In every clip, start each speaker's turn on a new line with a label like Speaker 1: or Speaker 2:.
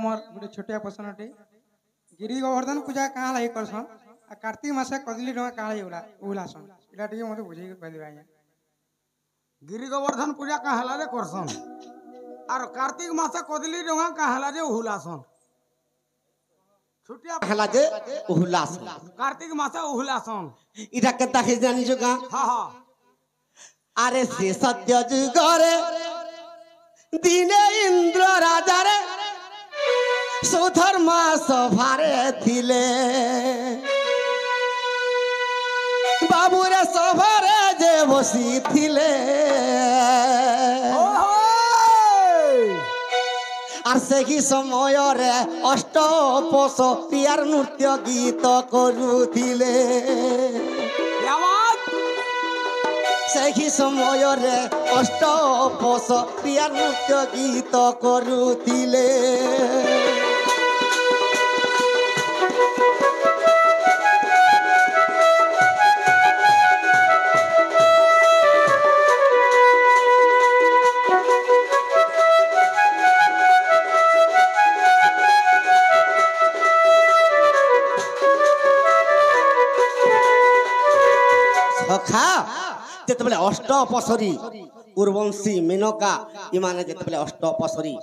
Speaker 1: मोर गोटे छोटिया प्रश्नटे गिरी गोवर्धन पूजा कहाँ लगे करसन आ कार्तिक मासे कदली डोंगा कहाँ लगे उलासन इला टिके मते बुझे के कहदिबा आज्ञा।
Speaker 2: गिरी गोवर्धन पूजा कहाँ हला रे करसन और कार्तिक मासे कदली डोंगा कहाँ हला रे उहुलासन छुटिया
Speaker 3: हला जे उहुलासन
Speaker 2: कार्तिक मासे उहुलासन
Speaker 3: इटा केता हे जानि जो गा
Speaker 2: हाँ हाँ
Speaker 3: अरे से सत्य जुगरे दिने इंद्र राजा रे सुधर्मा सभारे थिले बाबू रे सभारे जे बसी थिले আর সেই সমୟରେ অষ্টপশ পিয়ার নৃত্য গীত করুଥିଲେ সেই সমୟରେ অষ্টপশ পিয়ার নৃত্য গীত করুଥିଲେ যেতবেলে অষ্টপশরী উর্বশী মেনকা ইমানে যেতবেলে অষ্টপশরী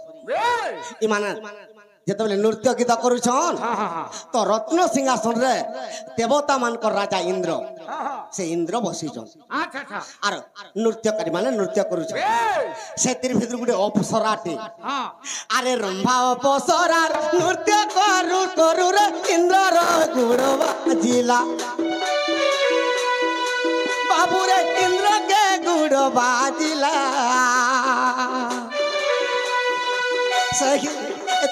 Speaker 3: ইমানে যেতবেলে নৃত্য গীত করুছন তো রত্ন সিংহাসন রে দেবতা মানকর রাজা ইন্দ্র সে ইন্দ্র বসিছন আর নৃত্যকারী মানে নৃত্য করুছন সেতির ভিতর গোটে অপসরাটি আরে রম্ভা অপসরার নৃত্য করু করু রে ইন্দ্রর গুড় বাজিলা বাবুরে ইন্দ্র কে গুড় বাজিলা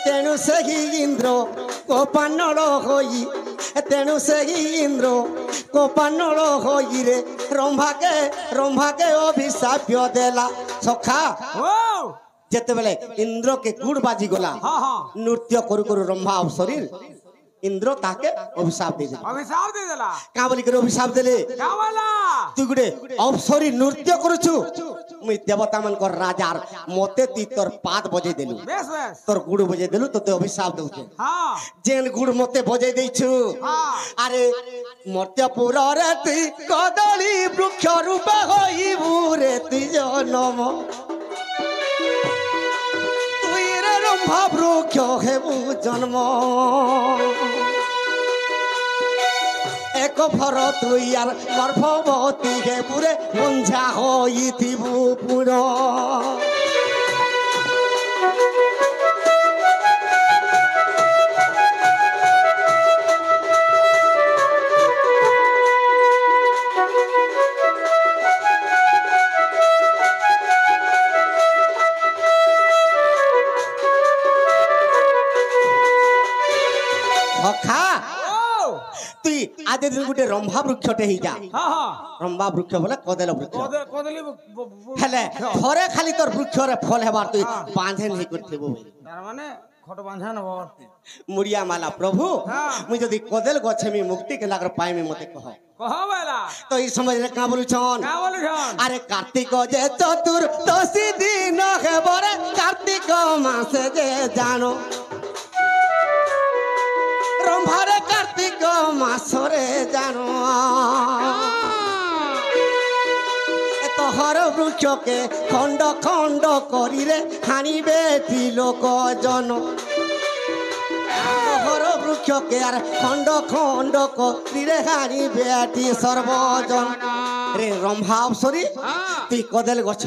Speaker 3: তেণু সেই ইন্দ্র কোপানল হই তেণু সেই ইন্দ্র কোপানল হই রে রম্ভাকে অভিশাপ দেলা সখা যেতেবেলে ইন্দ্রকে গুড় বাজি গলা নৃত্য করু করু রম্ভা অবসরীর ইন্দ্র তাকে অভিশাপ দিয়ে দেলা কা বলি করে অভিশাপ দেলে তুই গোটে অপসরী নৃত্য করুছু মুই দেবতা মানকর রাজার মতে তুই তোর পাদ বজাই দেলু তোর গুড় বজাই দেলু তোতে অভিশাপ দেউছে যেন গুড় মতে বজাই দেইছু আরে মর্ত্যপুর রে তুই কদলী বৃক্ষ রূপ হইবু রে তুই জনম তুই রে রম্ভা বৃক্ষ হেবু জন্ম এক ভর তুই আর গর্ভবতী হে পুরে বঞ্ঝা হইথিবু পুর তুই আজ দিন গোটে রম্ভা বৃক্ষটে হই যা রম্ভা বৃক্ষ বলে কদল বৃক্ষ হেলে ঘরে খালি তোর বৃক্ষরে ফল হেবার তুই বাঁধে নেই করথিবু
Speaker 2: মানে খট বাঁধা নব
Speaker 3: মুড়িয়া মালা প্রভু মুই যদি কদল গছে মি মুক্তি কে লাগর পাইমি মতে কহ
Speaker 2: বেলা
Speaker 3: তো এই সময় রে কা বলুছন আরে কার্তিক যে চতুর্দশী দিন হেবরে কার্তিক মাসে যে জানো রম্ভারে কার্তিক মাসরে জানো তোহর বৃক্ষকে খণ্ড খণ্ড করিরে হানিবে লোক জন তোহর বৃক্ষকে আর খণ্ড খণ্ড করিরে হানিবে সর্বজন রে রম্ভা অপসরী তুই কদেল গছ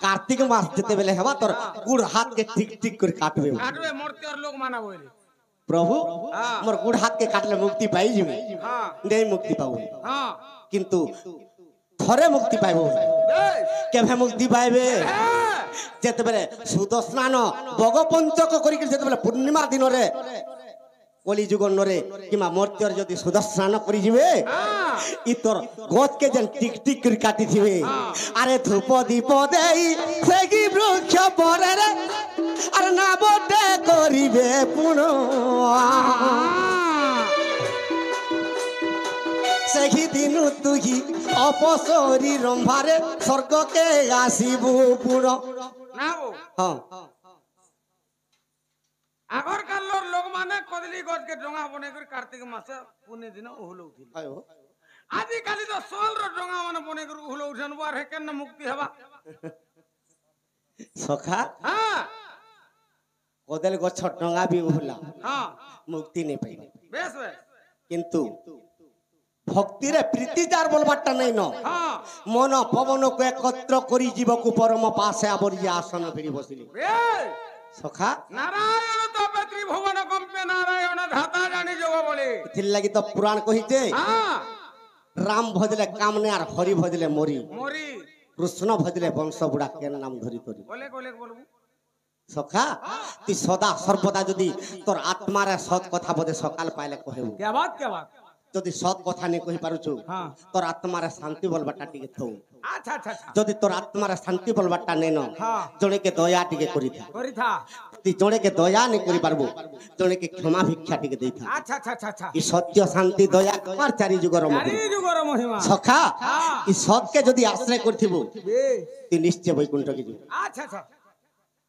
Speaker 3: কার্তিক মাস যেতেবেলে হেবা তোর গুড় হাতকে ঠিক ঠিক করে কাটবে
Speaker 2: মর্ত্যর লোক মানা বইলে
Speaker 3: প্রভু মোর গুড় হাত কে কাটলে মুক্তি পাই যাবে নেই মুক্তি পাবো কিন্তু থরে মুক্তি পাইব কেভে মুক্তি পাইবে যেতেবেলে সুদস্নান বগ পঞ্চক করি যেতেবেলে পূর্ণিমা দিনরে কলি যুগনরে কিংবা মর্ত্যর যদি সুদস্নান করি যাবে ই তোর গছকে যেন টিক টিক করে কাটি থিবে আরে ধূপ দীপ দেই সেগি বৃক্ষ পরে রে আর না বটে করিবে পুন সেই দিন তুই অপসরী রম্ভারে স্বর্গকে আসিবু পুন
Speaker 2: না
Speaker 3: হ্যাঁ
Speaker 2: ମାନେ କଦଲି ଗଛ କେ ଡଙ୍ଗା ବନେଇ କରି କାର୍ତ୍ତିକ ମାସ ପୁନି ଦିନ ଓହଲଉଥିଲି
Speaker 3: ଆୟୋ
Speaker 2: ଆଜି କାଲି ତ ସୋଲ ର ଡଙ୍ଗା ମାନେ ବନେଇ କରି ଓହଲଉଛନ୍ ବାର ହେ କେନ ମୁକ୍ତି ହେବା
Speaker 3: ସଖା
Speaker 2: ହଁ
Speaker 3: କଦଳୀ ଗଛ ଡଙ୍ଗା ବି ଉହୁଲା
Speaker 2: ହଁ
Speaker 3: ମୁକ୍ତି ନେଇ ପାଇଲେ
Speaker 2: ବେଶ ବେଶ
Speaker 3: କିନ୍ତୁ ଭକ୍ତିରେ ପ୍ରୀତିଚାର ବୋଲବାରଟା ନାଇଁ ନ
Speaker 2: ହଁ
Speaker 3: ମନ ପବନକୁ ଏକତ୍ର କରି ଯିବାକୁ ପରମ ପାଶେ ଆବରି ଆସନ ଭିଡ଼ି ବସିଲି
Speaker 2: ବେଶ
Speaker 3: ସଖା
Speaker 2: ନାରାୟଣ ତ ତ୍ରିଭୁବନ କମ୍ପେ ନାରାୟଣ ଧାତା ଜାଣି ଯୋଗ বলে
Speaker 3: ଏଥିଲାଗି ତ ପୁରାଣ କହିଛେ
Speaker 2: ହଁ
Speaker 3: ରାମ ଭଜଲେ କାମନେ আর হরি ভজলে মরি
Speaker 2: মোরি
Speaker 3: কৃষ্ণ ভজলে বংশ বুড়া কেন নাম ধরি করি
Speaker 2: বলে বলে বলবো
Speaker 3: সখা তুই সদা সর্বদা যদি তোর আত্মার সৎ কথা বোধে সকাল পাইলে কহেবু
Speaker 2: क्या बात
Speaker 3: যদি সৎ কথা নেই কহি পারুছু
Speaker 2: হ্যাঁ
Speaker 3: তোর আত্মার শান্তি বলবারটা টিকে থৌ
Speaker 2: अच्छा अच्छा अच्छा
Speaker 3: যদি তোর আত্মার শান্তি বলবারটা নেই ন
Speaker 2: হ্যাঁ
Speaker 3: জনেকে দয়া টিকে করিথা
Speaker 2: করি था
Speaker 3: তুই জনেকে দয়া নেই করি পারবু জনেকে ক্ষমা ভিক্ষা টিকে দেইথা
Speaker 2: अच्छा अच्छा अच्छा अच्छा
Speaker 3: ই সত্য শান্তি দয়া তোমার চারি যুগর
Speaker 2: চারি যুগর মহিমা
Speaker 3: সখা
Speaker 2: হ্যাঁ
Speaker 3: ই সৎকে যদি আশ্রয় করথিবু
Speaker 2: বেশ
Speaker 3: তুই নিশ্চয় বৈকুণ্ঠকে যাবি
Speaker 2: अच्छा अच्छा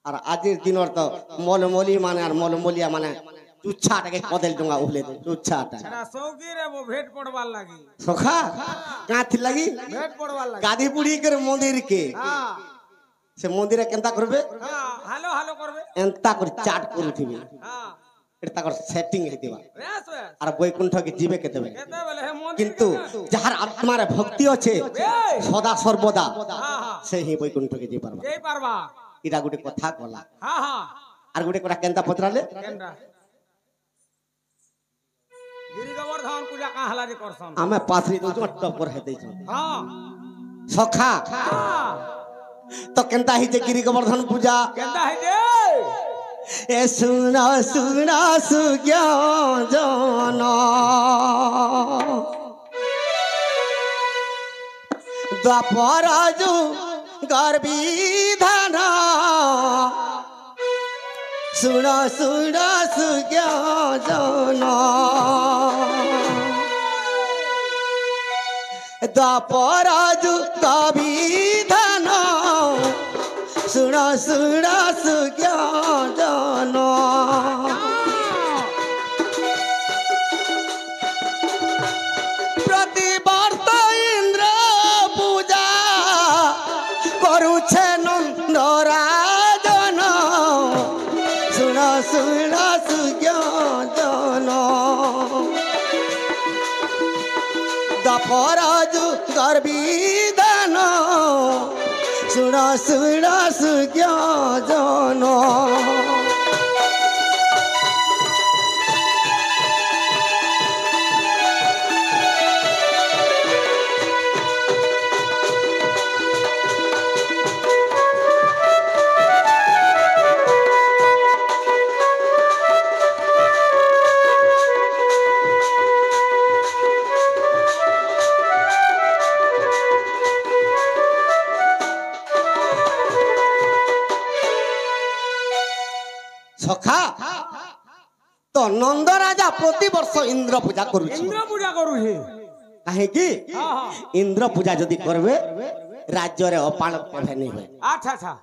Speaker 3: আর আজির দিনর তো মলমলি মানে আর মলমলিয়া মানে চুচ্ছাটাকে কদেল ডোঙা উহলে দে চুচ্ছাটা
Speaker 2: এটা সৌকি রে वो भेट पड़वार लागी
Speaker 3: সখা কাঁথি লাগি
Speaker 2: भेट पड़वार लागी
Speaker 3: গাদি পুড়ি করে মন্দির কে
Speaker 2: हां
Speaker 3: সে মন্দিরে কেনতা করবে
Speaker 2: हां हेलो हेलो करबे
Speaker 3: এন্তা করে চাট করুথিবি
Speaker 2: हां
Speaker 3: এটা তাকর সেটিং হইতিবা
Speaker 2: বেশ বেশ
Speaker 3: আর বৈকুণ্ঠকে জিবে কেতেবে
Speaker 2: কেতে বলে হে মন্দির
Speaker 3: কিন্তু যাহার আত্মার ভক্তি আছে সদা সর্বদা
Speaker 2: हां हां
Speaker 3: সে হি বৈকুণ্ঠকে যাই পারবা
Speaker 2: এই পারবা
Speaker 3: এটা গোটে কথা কলা
Speaker 2: हां हां
Speaker 3: আর গোটে কথা কেনতা পত্রালে
Speaker 2: কেনরা गिरी गोवर्धन पूजा का हलारी करसन
Speaker 3: আমি পাথরি দઉં છું ટપર હે દઈશું
Speaker 2: हां
Speaker 3: সখা
Speaker 2: हां
Speaker 3: তো কেনতা হইছে গিরি গোবর্ধন পূজা
Speaker 2: কেনটা है जे
Speaker 3: এ শুনা শুনা সুজ্ঞান দ্বাপর যু গর্বিধান শুন শুন সুজ্ঞান দ্বাপর যু গর্বিধান শুন শুন সুজ্ঞান প্রতিবর্ষ ইন্দ্র পূজা করুছে নন্দরাজন শুন শুন সুজ্ঞান দ্বাপর যুগর বিধান শুন শুন সুজ্ঞান সখা তো নন্দ রাজা প্রতি বর্ষ ইন্দ্র পূজা করুছে
Speaker 2: इंद्र पूजा करू हे
Speaker 3: কাহিকি
Speaker 2: हां हां
Speaker 3: ইন্দ্র পূজা যদি করবে রাজ্যরে অপালক কেভে নি হয়
Speaker 2: अच्छा अच्छा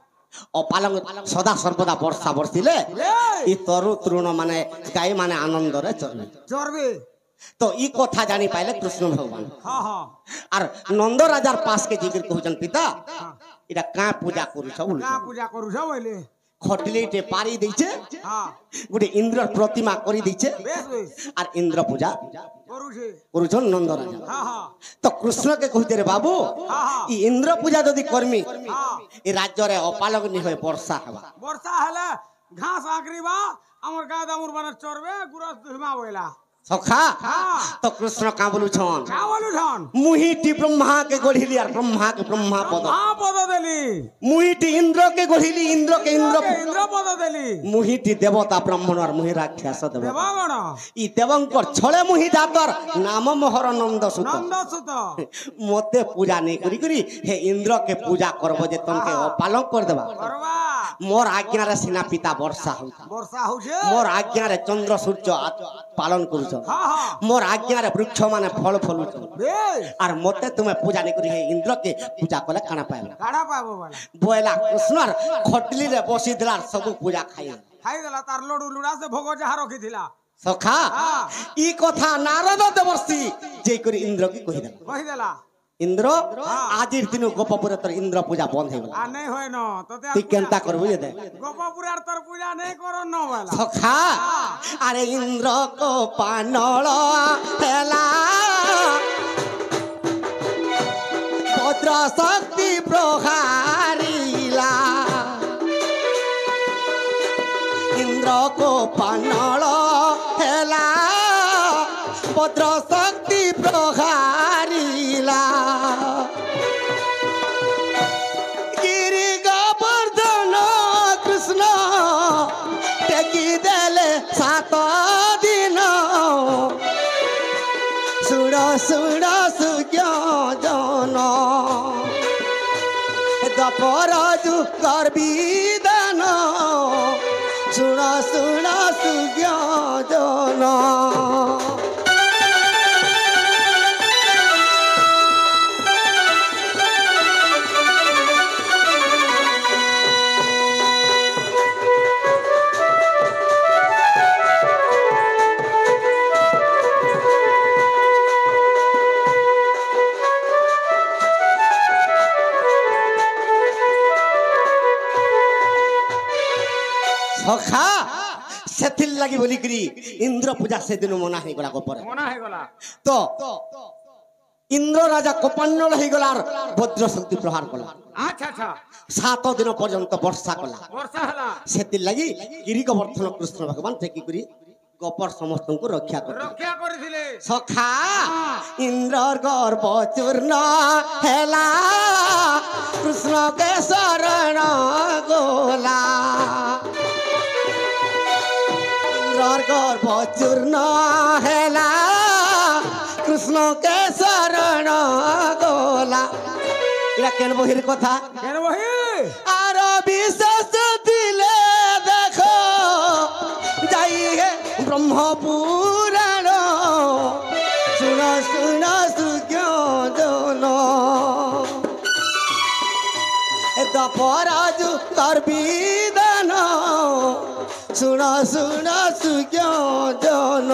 Speaker 3: অপালক সদা সর্বদা বর্ষা বর্ষিলে
Speaker 2: ए
Speaker 3: ই তরু তৃণ মানে গাই মানে আনন্দরে চলবে
Speaker 2: चरबे
Speaker 3: তো ই কথা জানি পাইলে কৃষ্ণ ভগবান
Speaker 2: हां हां
Speaker 3: আর নন্দ রাজার পাশকে জিজ্ঞেস কহুছন পিতা এটা কা পূজা করুছ
Speaker 2: का पूजा करू छ बोले
Speaker 3: খটলিটে পারি দিছে
Speaker 2: हां
Speaker 3: গোটে ইন্দ্রর প্রতিমা করি দিছে
Speaker 2: बेस बेस
Speaker 3: আর ইন্দ্র পূজা
Speaker 2: करू छे
Speaker 3: করুছন নন্দ রাজা
Speaker 2: हां हां
Speaker 3: তো কৃষ্ণকে কহিতে রে বাবু
Speaker 2: হ্যাঁ।
Speaker 3: ই ইন্দ্র পূজা যদি করমি
Speaker 2: हां
Speaker 3: এই রাজ্যরে অপালক নি হয়ে বর্ষা হবা
Speaker 2: वर्षा हले घास आकरी बा हमर गाय दामुर बना चरबे गुरस दुहमा बोला
Speaker 3: সখা
Speaker 2: हां
Speaker 3: তো কৃষ্ণ কা বলুছন
Speaker 2: का बोलू धन
Speaker 3: মুহিটি ব্রহ্মাকে গঢ়িলি আর ব্রহ্মাকে ব্রহ্মা পদ
Speaker 2: हां पद देली
Speaker 3: মুহিটি ইন্দ্রকে গঢ়িলি ইন্দ্রকে ইন্দ্র
Speaker 2: इंद्र पद देली
Speaker 3: মুহিটি দেবতা ব্রাহ্মণ আর মুহি রাক্ষস দেবতা
Speaker 2: देवागण
Speaker 3: ই দেবঙ্কর ছলে মুহি জাতর নাম মোহর নন্দ সুত
Speaker 2: नंद सुत
Speaker 3: মতে পূজা নেই করি করি হে ইন্দ্রকে পূজা করব যে তনকে অপালক করে দেবা
Speaker 2: करवा
Speaker 3: মোর আজ্ঞারে সেনা পিতা বর্ষা হউতা
Speaker 2: वर्षा हो छे
Speaker 3: মোর আজ্ঞারে চন্দ্র সূর্য পালন করুছ
Speaker 2: हां हां
Speaker 3: মোর আজ্ঞারে বৃক্ষ মানে ফল ফলুছ
Speaker 2: बे
Speaker 3: আর মতে তুমি পূজা নেই করি হে ইন্দ্রকে পূজা কলে কানা পাইবা
Speaker 2: काढा पाबो वाला
Speaker 3: বয়লা কৃষ্ণর খটলি রে বসি দিলার সবু পূজা খাই
Speaker 2: खाई देला तार लोडू लुड़ा से भोग जहा रखी थिला
Speaker 3: सखा ई कथा नारद देवर्षि जे करी इंद्र की कहि देला
Speaker 2: कहि देला
Speaker 3: इंद्र आजिर दिन गोपपुर तर इंद्र पूजा बंद हो गला
Speaker 2: आ नहीं होय न तते
Speaker 3: तू केनता करबो जे दे
Speaker 2: गोपपुर तर पूजा नहीं करो न वाला
Speaker 3: सखा अरे इंद्र को पानळ हेला भद्र शक्ति प्रहारीला इंद्र को पानळ हेला भद्र शक्ति प्रहारीला गिरि गोवर्धन कृष्ण टेकी देले 7 दिन सुड़ सुड़ सुज्ञान दपरजु गर्विदान सुड़ सुड़ सुज्ञान सखा सेथिल लगी बोली करी इंद्र पूजा से दिन मना हे गला गोपर
Speaker 2: मना है गला
Speaker 3: तो इंद्र राजा कोपान्नल हे गलार भद्र शक्ति प्रहार कला
Speaker 2: अच्छा अच्छा
Speaker 3: 7 दिन पर्यंत वर्षा कला
Speaker 2: वर्षा हला
Speaker 3: सेथिल लगी गिरि गोवर्धन कृष्ण भगवान टेकी करी गोपर समस्त को रक्षा
Speaker 2: करथिले
Speaker 3: सखा इंद्र गर्भ चूर्ण हेला कृष्ण के शरण गोला गर्भ चूर्ण हेला कृष्ण के शरण गोला इरा केन बहिर कथा
Speaker 2: केन बहि
Speaker 3: आर विशेष दिले देखो जाई हे ब्रह्म पुराण सुन सुन सुज्ञान दपराजु गर्विदान सुन सुन सुज्ञान